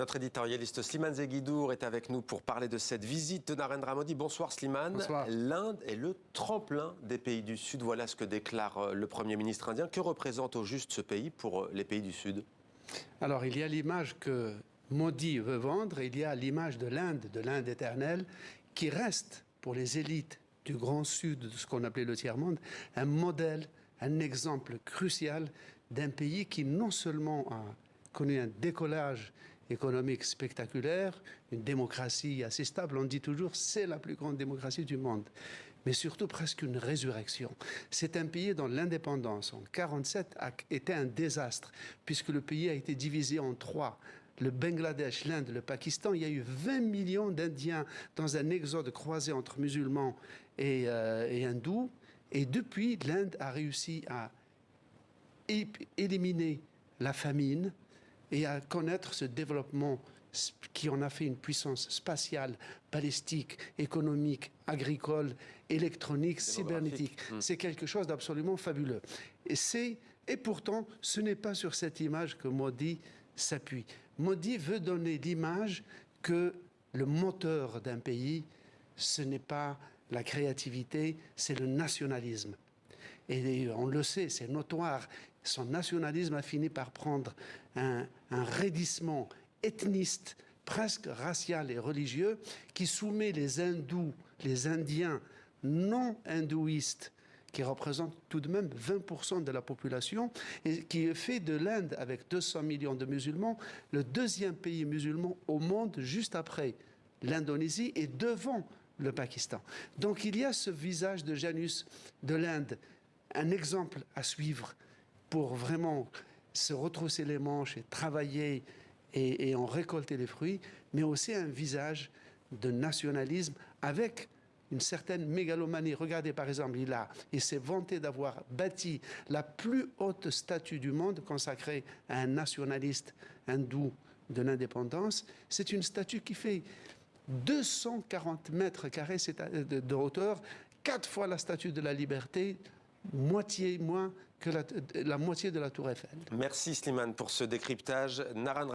Notre éditorialiste Slimane Zeguidour est avec nous pour parler de cette visite de Narendra Modi. Bonsoir Slimane. Bonsoir. L'Inde est le tremplin des pays du Sud. Voilà ce que déclare le Premier ministre indien. Que représente au juste ce pays pour les pays du Sud? Alors, il y a l'image que Modi veut vendre, il y a l'image de l'Inde éternelle, qui reste pour les élites du Grand Sud, de ce qu'on appelait le tiers-monde, un modèle, un exemple crucial d'un pays qui non seulement a connu un décollage économique spectaculaire, une démocratie assez stable, on dit toujours c'est la plus grande démocratie du monde, mais surtout presque une résurrection. C'est un pays dont l'indépendance en 1947 a été un désastre, puisque le pays a été divisé en trois. Le Bangladesh, l'Inde, le Pakistan, il y a eu 20 millions d'Indiens dans un exode croisé entre musulmans et hindous. Et depuis, l'Inde a réussi à éliminer la famine et à connaître ce développement qui en a fait une puissance spatiale, balistique, économique, agricole, électronique, cybernétique. C'est quelque chose d'absolument fabuleux. Et pourtant, ce n'est pas sur cette image que Modi s'appuie. Modi veut donner l'image que le moteur d'un pays, ce n'est pas la créativité, c'est le nationalisme. Et on le sait, c'est notoire. Son nationalisme a fini par prendre un raidissement ethniste, presque racial et religieux, qui soumet les hindous, les indiens non hindouistes, qui représentent tout de même 20% de la population, et qui fait de l'Inde, avec 200 millions de musulmans, le deuxième pays musulman au monde, juste après l'Indonésie et devant le Pakistan. Donc il y a ce visage de Janus de l'Inde, un exemple à suivre pour vraiment se retrousser les manches et travailler et en récolter les fruits, mais aussi un visage de nationalisme avec une certaine mégalomanie. Regardez par exemple, il s'est vanté d'avoir bâti la plus haute statue du monde consacrée à un nationaliste hindou de l'indépendance. C'est une statue qui fait 240 mètres carrés de hauteur, 4 fois la statue de la Liberté, moitié moins que la moitié de la Tour Eiffel. Merci Slimane pour ce décryptage. Narendra